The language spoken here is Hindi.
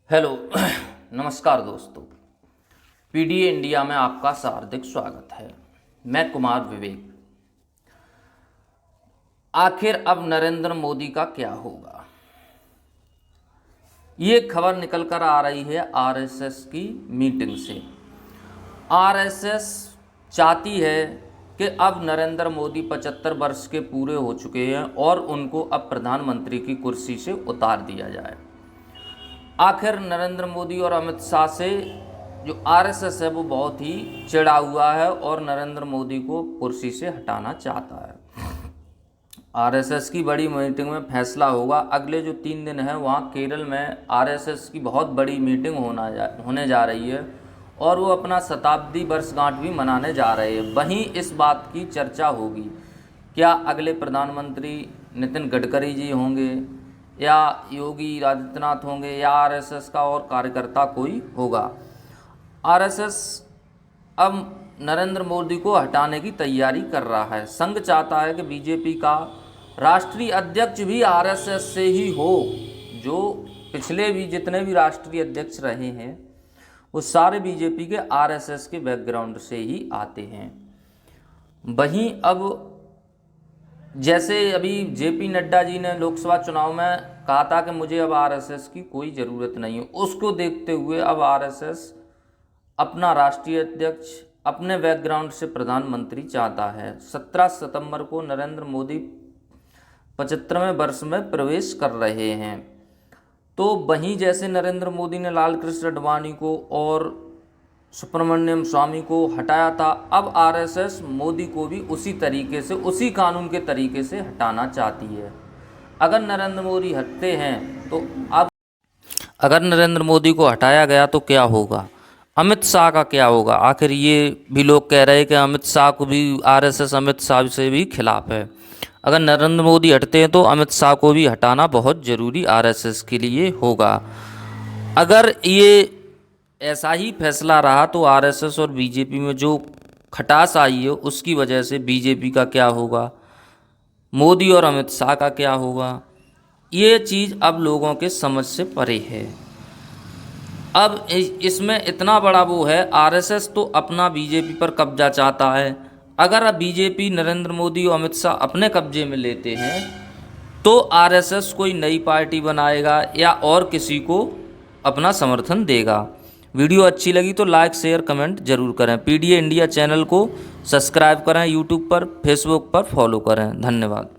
हेलो नमस्कार दोस्तों। पीडीए इंडिया में आपका हार्दिक स्वागत है। मैं कुमार विवेक। आखिर अब नरेंद्र मोदी का क्या होगा, ये खबर निकल कर आ रही है आरएसएस की मीटिंग से। आरएसएस चाहती है कि अब नरेंद्र मोदी 75 वर्ष के पूरे हो चुके हैं और उनको अब प्रधानमंत्री की कुर्सी से उतार दिया जाए। आखिर नरेंद्र मोदी और अमित शाह से जो आरएसएस है वो बहुत ही चिढ़ा हुआ है और नरेंद्र मोदी को कुर्सी से हटाना चाहता है। आरएसएस की बड़ी मीटिंग में फैसला होगा। अगले जो 3 दिन है वहाँ केरल में आरएसएस की बहुत बड़ी मीटिंग होने जा रही है और वो अपना शताब्दी वर्षगांठ भी मनाने जा रहे हैं। वहीं इस बात की चर्चा होगी, क्या अगले प्रधानमंत्री नितिन गडकरी जी होंगे या योगी आदित्यनाथ होंगे या आरएसएस का और कार्यकर्ता कोई होगा। आरएसएस अब नरेंद्र मोदी को हटाने की तैयारी कर रहा है। संघ चाहता है कि बीजेपी का राष्ट्रीय अध्यक्ष भी आरएसएस से ही हो। जो पिछले भी जितने भी राष्ट्रीय अध्यक्ष रहे हैं वो सारे बीजेपी के आरएसएस के बैकग्राउंड से ही आते हैं। वहीं अब जैसे अभी जेपी नड्डा जी ने लोकसभा चुनाव में कहा था कि मुझे अब आरएसएस की कोई ज़रूरत नहीं है, उसको देखते हुए अब आरएसएस अपना राष्ट्रीय अध्यक्ष अपने बैकग्राउंड से प्रधानमंत्री चाहता है। 17 सितंबर को नरेंद्र मोदी 75वें वर्ष में प्रवेश कर रहे हैं। तो वहीं जैसे नरेंद्र मोदी ने लाल कृष्ण आडवाणी को और सुब्रमण्यम स्वामी को हटाया था, अब आरएसएस मोदी को भी उसी तरीके से, उसी कानून के तरीके से हटाना चाहती है। अगर नरेंद्र मोदी हटते हैं तो अब अगर नरेंद्र मोदी को हटाया गया तो क्या होगा, अमित शाह का क्या होगा। आखिर ये भी लोग कह रहे हैं कि अमित शाह को भी आरएसएस अमित शाह से भी खिलाफ है। अगर नरेंद्र मोदी हटते हैं तो अमित शाह को भी हटाना बहुत ज़रूरी आरएसएस के लिए होगा। अगर ये ऐसा ही फैसला रहा तो आरएसएस और बीजेपी में जो खटास आई है उसकी वजह से बीजेपी का क्या होगा, मोदी और अमित शाह का क्या होगा, ये चीज़ अब लोगों के समझ से परे है। अब इसमें इतना बड़ा वो है, आरएसएस तो अपना बीजेपी पर कब्जा चाहता है। अगर अब बीजेपी नरेंद्र मोदी और अमित शाह अपने कब्जे में लेते हैं तो आरएसएस कोई नई पार्टी बनाएगा या और किसी को अपना समर्थन देगा। वीडियो अच्छी लगी तो लाइक शेयर कमेंट जरूर करें। पीडीए इंडिया चैनल को सब्सक्राइब करें, यूट्यूब पर फेसबुक पर फॉलो करें। धन्यवाद।